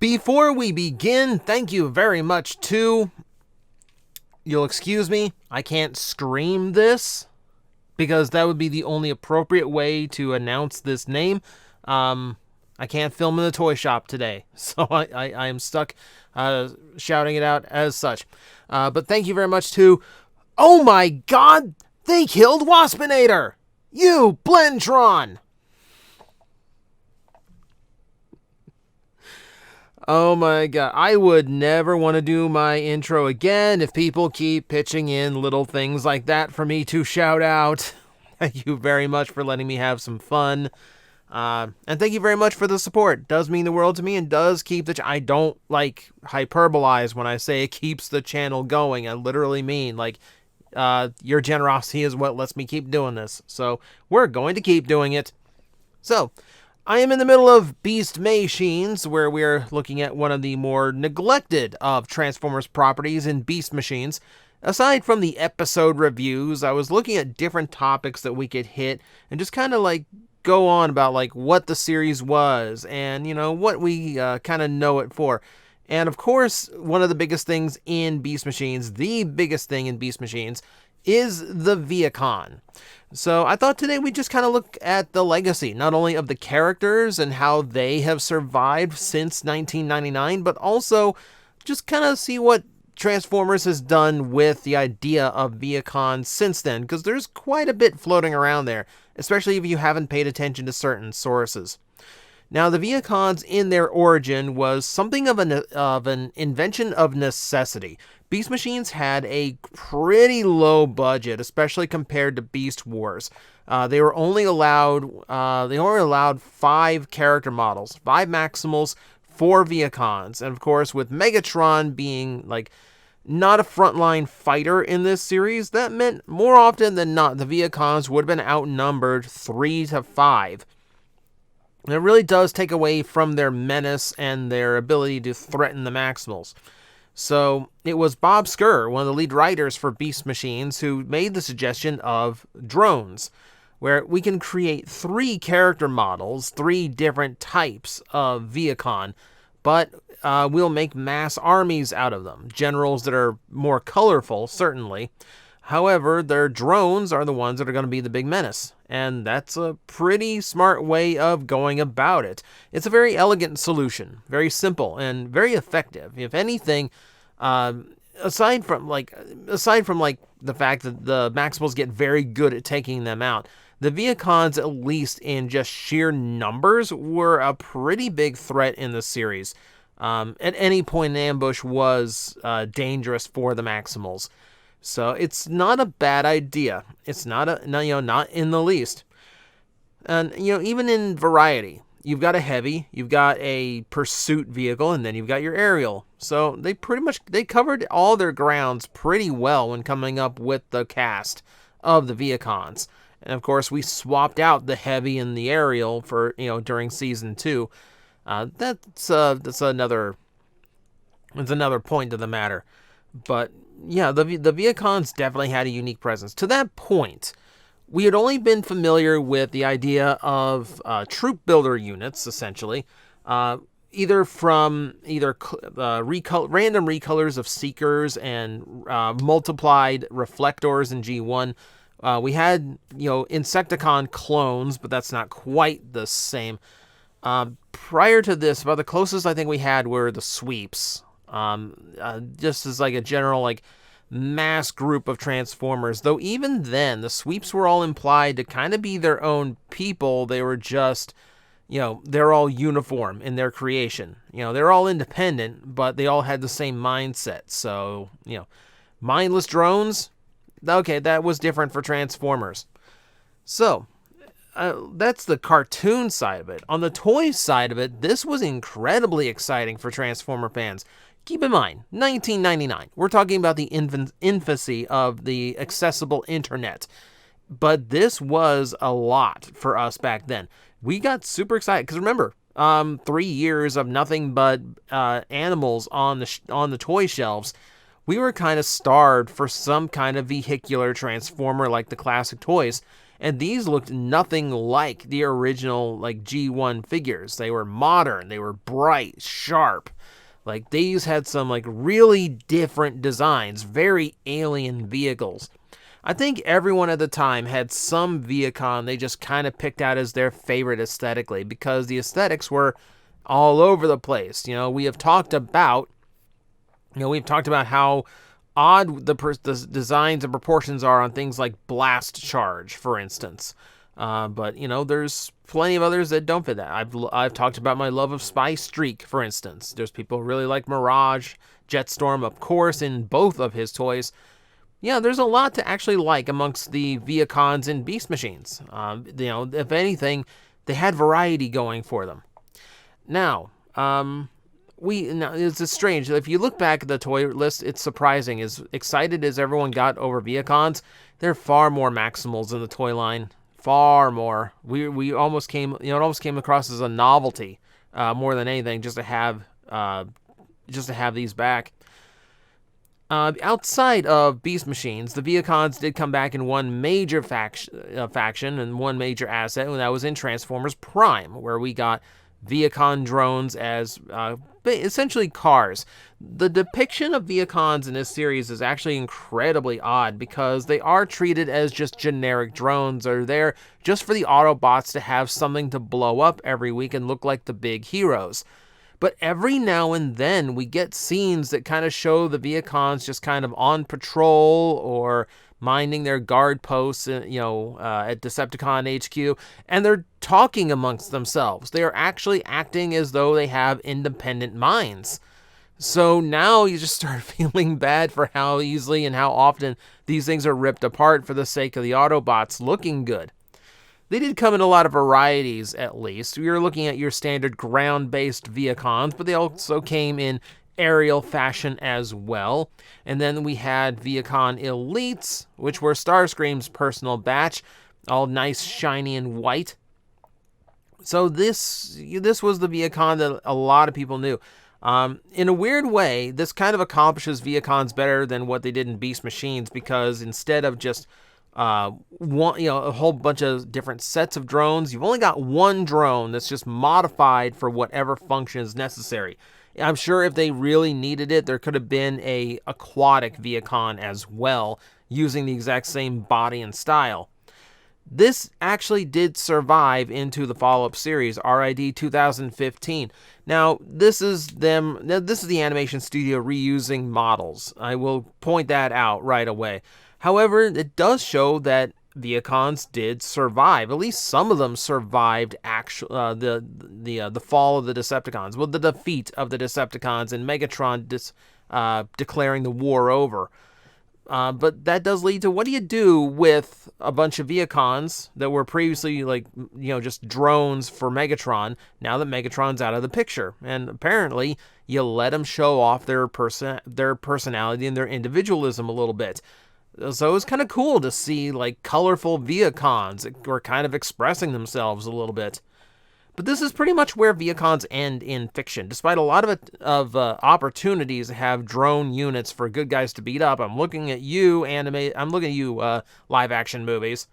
Before we begin, thank you very much to... You'll excuse me, I can't scream this, because that would be the only appropriate way to announce this name. I can't film in the toy shop today, so I am stuck shouting it out as such. But thank you very much to... Oh my god! They killed Waspinator! You, Blendtron! Oh my god, I would never want to do my intro again if people keep pitching in little things like that for me to shout out. Thank you very much for letting me have some fun. And thank you very much for the support. It does mean the world to me and does keep the... I don't, hyperbolize when I say it keeps the channel going. I literally mean, your generosity is what lets me keep doing this. So, we're going to keep doing it. So... I am in the middle of Beast Machines, where we're looking at one of the more neglected of Transformers properties in Beast Machines. Aside from the episode reviews, I was looking at different topics that we could hit and just kind of go on about what the series was and, what we kind of know it for. And of course, one of the biggest things in Beast Machines, the biggest thing in Beast Machines, is the Vehicon. So I thought today we'd just kind of look at the legacy, not only of the characters and how they have survived since 1999, but also just kind of see what Transformers has done with the idea of Vehicons since then, because there's quite a bit floating around there, especially if you haven't paid attention to certain sources. Now, the Vehicons in their origin was something of an invention of necessity. Beast Machines had a pretty low budget, especially compared to Beast Wars. They only allowed 5 character models, 5 Maximals, 4 Vehicons, and of course, with Megatron being not a frontline fighter in this series, that meant more often than not the Vehicons would have been outnumbered 3 to 5. And it really does take away from their menace and their ability to threaten the Maximals. So it was Bob Skir, one of the lead writers for Beast Machines, who made the suggestion of drones, where we can create 3 character models, 3 different types of Vehicon, but we'll make mass armies out of them. Generals that are more colorful, certainly. However, their drones are the ones that are going to be the big menace. And that's a pretty smart way of going about it. It's a very elegant solution, very simple, and very effective. If anything, aside from the fact that the Maximals get very good at taking them out, the Vehicons, at least in just sheer numbers, were a pretty big threat in the series. At any point, an ambush was dangerous for the Maximals. So it's not a bad idea. It's not in the least. And even in variety, you've got a heavy, you've got a pursuit vehicle, and then you've got your aerial. So they covered all their grounds pretty well when coming up with the cast of the Vehicons. And of course, we swapped out the heavy and the aerial for during season 2. That's another point to the matter. But yeah, the Vehicons definitely had a unique presence. To that point, we had only been familiar with the idea of troop builder units, essentially, either from random recolors of Seekers and multiplied reflectors in G1. We had Insecticon clones, but that's not quite the same. Prior to this, about the closest I think we had were the sweeps. Just as a general mass group of Transformers, though even then the sweeps were all implied to kind of be their own people. They were just they're all uniform in their creation. They're all independent, but they all had the same mindset. So mindless drones, okay, that was different for Transformers. So that's the cartoon side of it. On the toy side of it, this was incredibly exciting for Transformer fans. Keep in mind, 1999. We're talking about the infancy of the accessible internet. But this was a lot for us back then. We got super excited because remember, 3 years of nothing but animals on the toy shelves. we were kind of starved for some kind of vehicular transformer like the classic toys. And these looked nothing like the original like G1 figures. They were modern, they were bright, sharp. Like these had some like really different designs, very alien vehicles. I think everyone at the time had some Vehicon they just kind of picked out as their favorite aesthetically because the aesthetics were all over the place. We've talked about how odd the designs and proportions are on things like Blast Charge, for instance. But there's plenty of others that don't fit that. I've talked about my love of Spy Streak, for instance. There's people who really like Mirage, Jetstorm, of course, in both of his toys. Yeah, there's a lot to actually like amongst the Vehicons and Beast Machines. If anything, they had variety going for them. Now, it's strange. If you look back at the toy list, it's surprising. As excited as everyone got over Vehicons, there are far more Maximals in the toy line. Far more. We almost came, it almost came across as a novelty more than anything, just to have these back. Outside of Beast Machines, the Vehicons did come back in one major faction and one major asset, and that was in Transformers Prime, where we got Vehicon drones as essentially cars. The depiction of Vehicons in this series is actually incredibly odd because they are treated as just generic drones, or they're just for the Autobots to have something to blow up every week and look like the big heroes. But every now and then we get scenes that kind of show the Vehicons just kind of on patrol or minding their guard posts, at Decepticon HQ, and they're talking amongst themselves. They are actually acting as though they have independent minds. So now you just start feeling bad for how easily and how often these things are ripped apart for the sake of the Autobots looking good. They did come in a lot of varieties, at least. We were looking at your standard ground-based Vehicons, but they also came in aerial fashion as well. And then we had Vehicon Elites, which were Starscream's personal batch, all nice, shiny, and white. So this was the Vehicon that a lot of people knew. In a weird way, this kind of accomplishes Vehicons better than what they did in Beast Machines, because instead of just a whole bunch of different sets of drones, you've only got one drone that's just modified for whatever function is necessary. I'm sure if they really needed it, there could have been a aquatic Vehicon as well, using the exact same body and style. This actually did survive into the follow-up series, RID 2015. Now, this is the animation studio reusing models. I will point that out right away. However, it does show that Vehicons did survive. At least some of them survived the fall of the Decepticons. Well, the defeat of the Decepticons and Megatron declaring the war over. But that does lead to, what do you do with a bunch of Vehicons that were previously just drones for Megatron, now that Megatron's out of the picture? And apparently you let them show off their personality and their individualism a little bit. So it was kind of cool to see colorful Vehicons that were kind of expressing themselves a little bit. But this is pretty much where Vehicons end in fiction. Despite a lot of opportunities to have drone units for good guys to beat up, I'm looking at you, live action movies.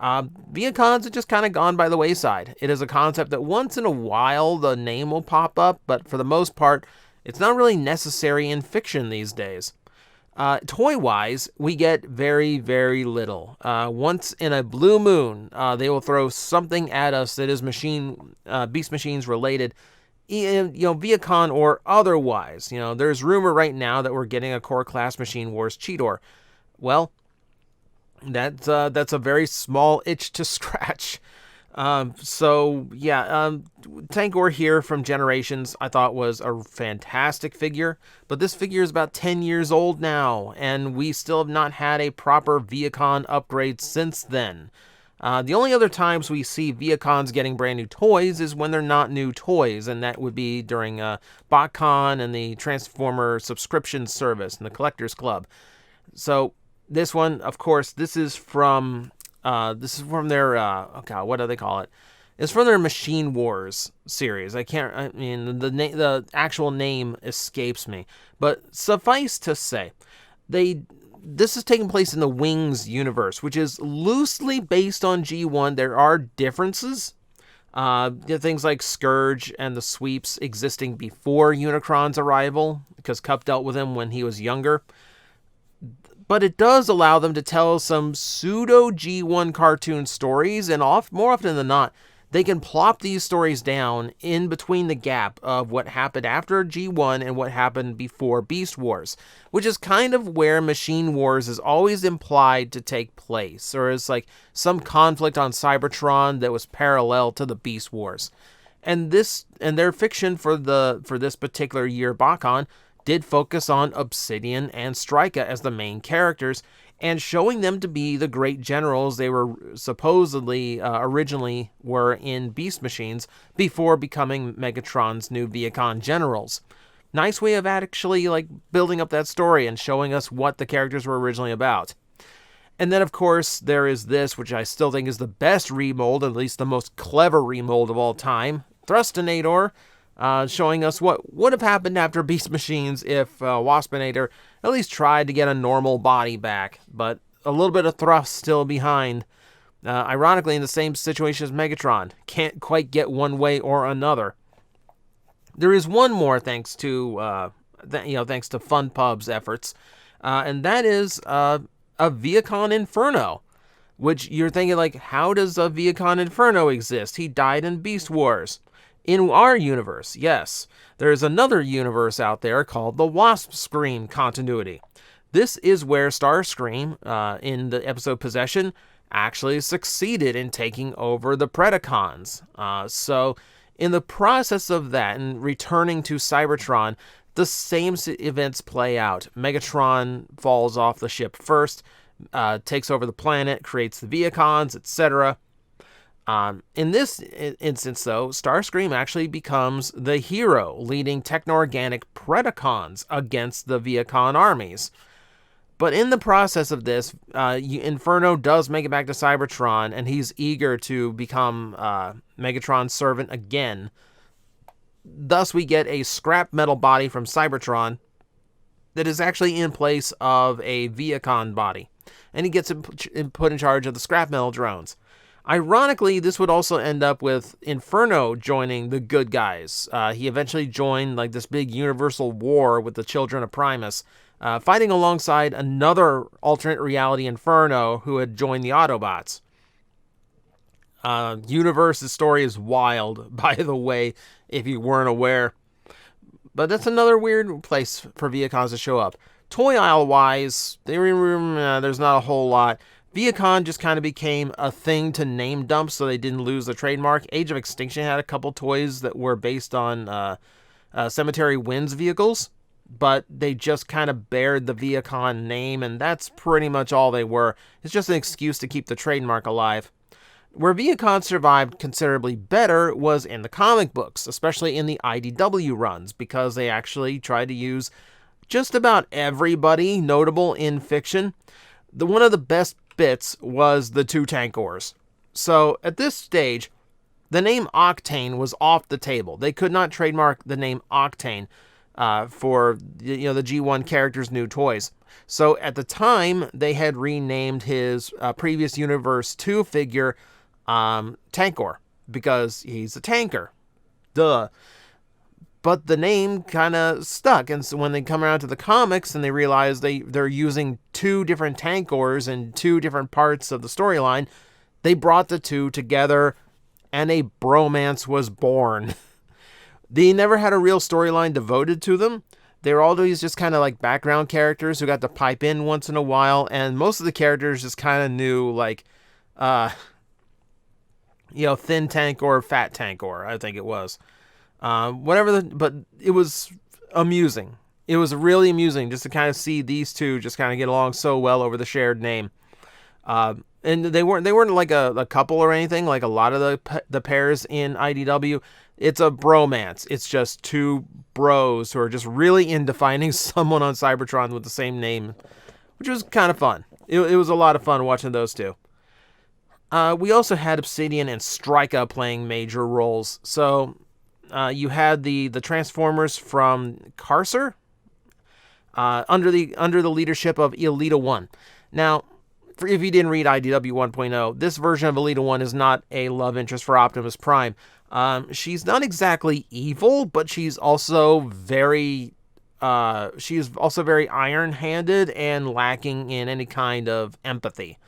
Vehicons have just kind of gone by the wayside. It is a concept that once in a while the name will pop up, but for the most part, it's not really necessary in fiction these days. Toy-wise, we get very, very little. Once in a blue moon, they will throw something at us that is Beast Machines related, Vehicon or otherwise. There's rumor right now that we're getting a Core Class Machine Wars Cheetor. Well, that's a very small itch to scratch. Tankor here from Generations I thought was a fantastic figure, but this figure is about 10 years old now, and we still have not had a proper Vehicon upgrade since then. The only other times we see Vehicons getting brand new toys is when they're not new toys, and that would be during BotCon and the Transformer subscription service and the Collectors Club. So this one, of course, this is from their, what do they call it? It's from their Machine Wars series. I mean, the actual name escapes me. But suffice to say, this is taking place in the Wings universe, which is loosely based on G1. There are differences. Things like Scourge and the Sweeps existing before Unicron's arrival, because Cup dealt with him when he was younger. But it does allow them to tell some pseudo G1 cartoon stories, and more often than not, they can plop these stories down in between the gap of what happened after G1 and what happened before Beast Wars, which is kind of where Machine Wars is always implied to take place, or is like some conflict on Cybertron that was parallel to the Beast Wars. And their fiction for this particular year BotCon did focus on Obsidian and Strika as the main characters, and showing them to be the great generals they were supposedly originally were in Beast Machines before becoming Megatron's new Vehicon generals. Nice way of actually like building up that story and showing us what the characters were originally about. And then, of course, there is this, which I still think is the best remold, at least the most clever remold of all time, Thrustinator, showing us what would have happened after Beast Machines if Waspinator at least tried to get a normal body back, but a little bit of thrust still behind. Ironically, in the same situation as Megatron, can't quite get one way or another. There is one more thanks to thanks to FunPub's efforts, and that is a Vehicon Inferno. Which you're thinking, like, how does a Vehicon Inferno exist? He died in Beast Wars. In our universe, yes, there's another universe out there called the Wasp-Scream continuity. This is where Starscream, in the episode Possession, actually succeeded in taking over the Predacons. So, in the process of that and returning to Cybertron, the same events play out. Megatron falls off the ship first, takes over the planet, creates the Vehicons, etc. In this instance, though, Starscream actually becomes the hero, leading techno-organic Predacons against the Vehicon armies. But in the process of this, Inferno does make it back to Cybertron, and he's eager to become Megatron's servant again. Thus, we get a scrap metal body from Cybertron that is actually in place of a Vehicon body, and he gets put in charge of the scrap metal drones. Ironically, this would also end up with Inferno joining the good guys. He eventually joined like this big universal war with the Children of Primus, fighting alongside another alternate reality Inferno who had joined the Autobots. Universe's story is wild, by the way, if you weren't aware. But that's another weird place for Vehicons to show up. Toy aisle-wise, there's not a whole lot. Vehicon just kind of became a thing to name dump so they didn't lose the trademark. Age of Extinction had a couple toys that were based on Cemetery Winds vehicles, but they just kind of bared the Vehicon name, and that's pretty much all they were. It's just an excuse to keep the trademark alive. Where Vehicon survived considerably better was in the comic books, especially in the IDW runs, because they actually tried to use just about everybody notable in fiction. One of the best bits was the two Tankors. So at this stage, the name Octane was off the table. They could not trademark the name Octane for the G1 character's new toys. So at the time, they had renamed his previous Universe 2 figure Tankor, because he's a tanker. Duh. But the name kind of stuck, and so when they come around to the comics and they realize they're using two different Tankors in two different parts of the storyline, they brought the two together, and a bromance was born. They never had a real storyline devoted to them. They were always just kind of like background characters who got to pipe in once in a while, and most of the characters just kind of knew, like, thin Tankor, fat Tankor, I think it was. But it was amusing. It was really amusing just to kind of see these two just kind of get along so well over the shared name. And they weren't like a couple or anything like a lot of the pairs in IDW. It's a bromance. It's just two bros who are just really into finding someone on Cybertron with the same name, which was kind of fun. It was a lot of fun watching those two. We also had Obsidian and Stryka playing major roles. So you had the Transformers from Carcer under the leadership of Elita 1. Now, if you didn't read IDW 1.0, this version of Elita 1 is not a love interest for Optimus Prime. She's not exactly evil, but she's also very iron-handed and lacking in any kind of empathy.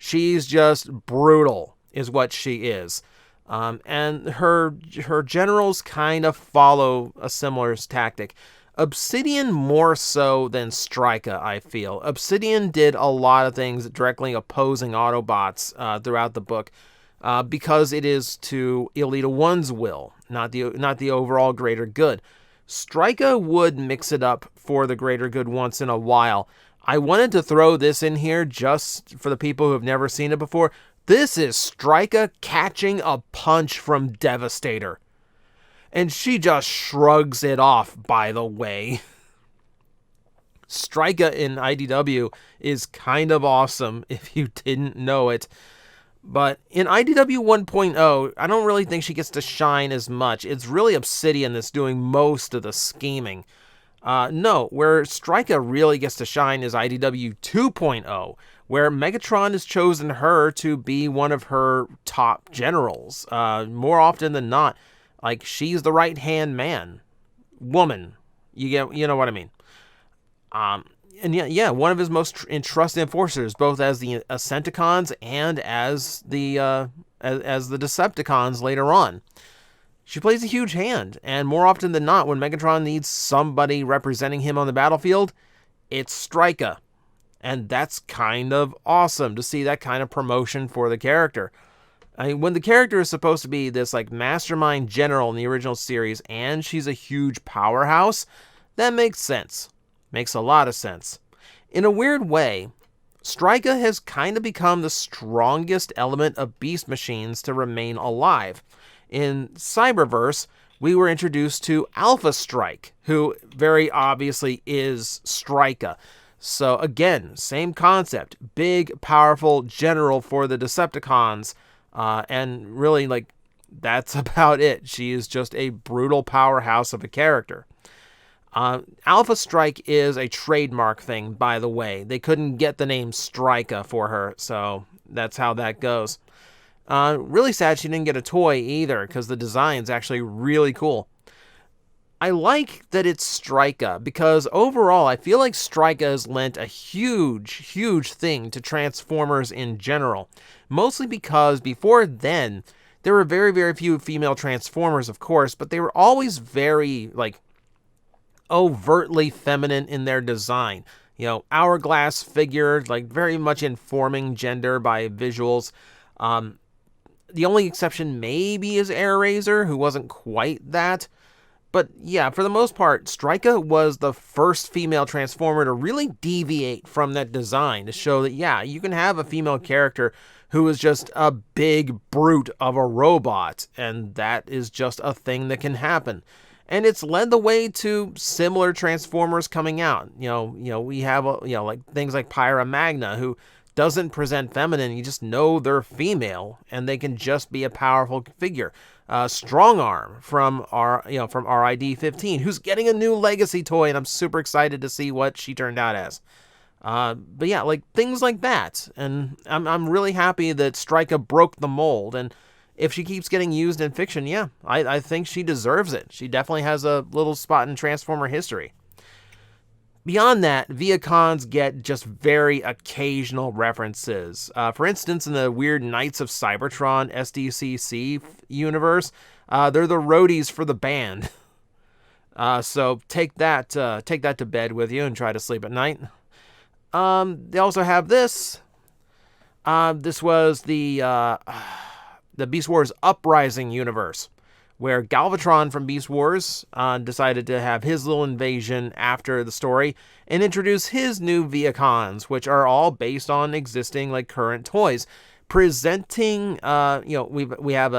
She's just brutal, is what she is. And her generals kind of follow a similar tactic. Obsidian more so than Stryka, I feel. Obsidian did a lot of things directly opposing Autobots throughout the book because it is to Elita 1's will, not the overall greater good. Stryka would mix it up for the greater good once in a while. I wanted to throw this in here just for the people who have never seen it before. This is Stryka catching a punch from Devastator. And she just shrugs it off, by the way. Stryka in IDW is kind of awesome if you didn't know it. But in IDW 1.0, I don't really think she gets to shine as much. It's really Obsidian that's doing most of the scheming. No, where Stryka really gets to shine is IDW 2.0, where Megatron has chosen her to be one of her top generals. More often than not, like, she's the right-hand man. Woman. You know what I mean. And yeah, one of his most trusted enforcers, both as the Ascenticons and as the Decepticons later on. She plays a huge hand, and more often than not, when Megatron needs somebody representing him on the battlefield, it's Stryka. And that's kind of awesome to see that kind of promotion for the character. I mean, when the character is supposed to be this like mastermind general in the original series, and she's a huge powerhouse, that makes sense. Makes a lot of sense. In a weird way, Stryka has kind of become the strongest element of Beast Machines to remain alive. In Cyberverse, we were introduced to Alpha Strike, who very obviously is Stryka. So again, same concept. Big, powerful general for the Decepticons. And really, like, that's about it. She is just a brutal powerhouse of a character. Alpha Strike is a trademark thing, by the way. They couldn't get the name Stryka for her, so that's how that goes. Really sad she didn't get a toy either, because the design's actually really cool. I like that it's Stryka, because overall I feel like Stryka has lent a huge thing to Transformers in general. Mostly because before then, there were very few female Transformers, of course, but they were always very, like, overtly feminine in their design. You know, hourglass figure, like, very much informing gender by visuals. The only exception maybe is Airazor, who wasn't quite that. But yeah, for the most part, Stryka was the first female Transformer to really deviate from that design to show that, yeah, you can have a female character who is just a big brute of a robot, and that is just a thing that can happen. And it's led the way to similar Transformers coming out. You know, we have like things like Pyra Magna, who doesn't present feminine. You just know they're female, and they can just be a powerful figure. Strong Arm from RID 15, who's getting a new Legacy toy, and I'm super excited to see what she turned out as. But yeah, like things like that, and I'm really happy that Stryka broke the mold. And if she keeps getting used in fiction, yeah, I think she deserves it. She definitely has a little spot in Transformer history. Beyond that, Vehicons get just very occasional references. For instance, in the weird Knights of Cybertron SDCC universe, they're the roadies for the band. So take that to bed with you and try to sleep at night. They also have this. This was the Beast Wars Uprising universe, where Galvatron from Beast Wars decided to have his little invasion after the story and introduce his new Vehicons, which are all based on existing like current toys, presenting we have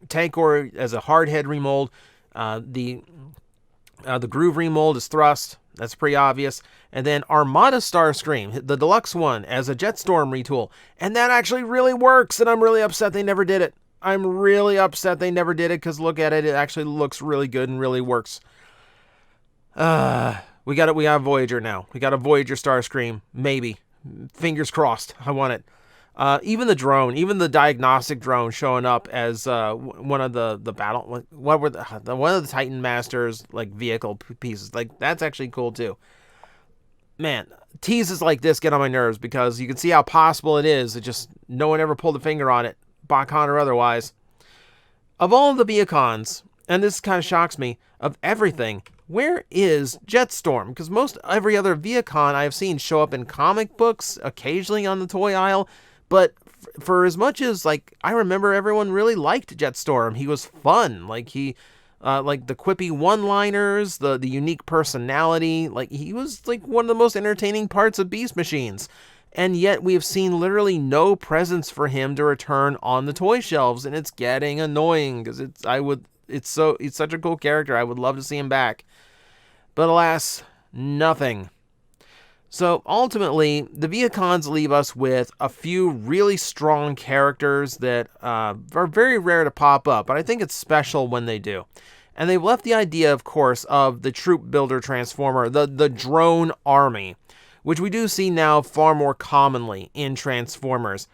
Tankor as a hardhead remold, the The groove remold is thrust. That's pretty obvious. And then Armada Starscream, the deluxe one, as a Jetstorm retool. And that actually really works, and I'm really upset they never did it. I'm really upset they never did it, because look at it. It actually looks really good and really works. We got Voyager now. We got a Voyager Starscream. Maybe. Fingers crossed. I want it. Even the drone, even the diagnostic drone showing up as one of the battle, what were one of the Titan Masters like vehicle pieces. Like, that's actually cool too. Man, teases like this get on my nerves, because you can see how possible it is. It just, no one ever pulled a finger on it, BotCon or otherwise. Of all of the Vehicons, and this kind of shocks me, of everything, where is Jetstorm? Because most every other Vehicon I have seen show up in comic books, occasionally on the toy aisle. But for as much as, like, I remember everyone really liked Jetstorm. He was fun. Like, he, like, the quippy one-liners, the unique personality. Like, he was, like, one of the most entertaining parts of Beast Machines. And yet we have seen literally no presence for him to return on the toy shelves. And it's getting annoying, because it's such a cool character. I would love to see him back. But alas, nothing. So ultimately, the Vehicons leave us with a few really strong characters that are very rare to pop up, but I think it's special when they do. And they've left the idea, of course, of the troop builder transformer, the drone army, which we do see now far more commonly in Transformers.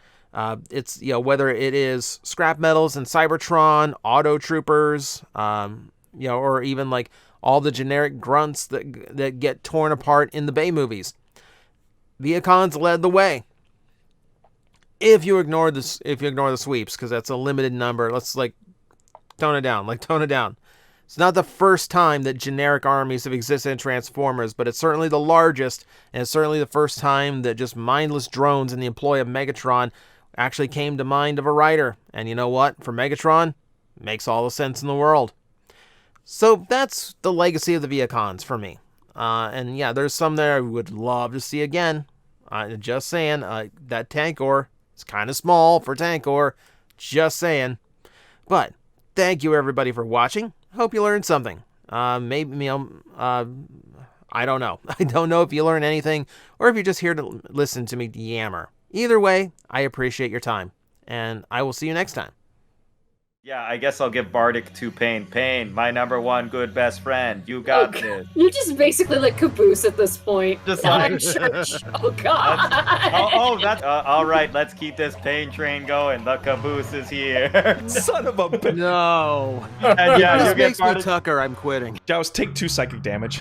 It's, whether it is scrap metals and Cybertron, Auto Troopers, or even like all the generic grunts that get torn apart in the Bay movies. Vehicons led the way. If you ignore the sweeps, because that's a limited number, let's tone it down. It's not the first time that generic armies have existed in Transformers, but it's certainly the largest, and it's certainly the first time that just mindless drones in the employ of Megatron actually came to mind of a writer. And you know what? For Megatron, makes all the sense in the world. So that's the legacy of the Vehicons for me. And yeah, there's some there I would love to see again. Just saying, that Tankor is kind of small for Tankor. Just saying. But thank you everybody for watching. Hope you learned something. Maybe, I don't know. I don't know if you learned anything, or if you're just here to listen to me yammer. Either way, I appreciate your time, and I will see you next time. Yeah, I guess I'll give Bardic to Pain. Pain, my #1 good best friend. You got this. You're just basically like Caboose at this point. Just like church. Oh god. That's all right. Let's keep this Pain train going. The Caboose is here. Son of a bitch. No. And yeah, This you get makes me Bardic. Tucker. I'm quitting. Jaws, take 2 psychic damage.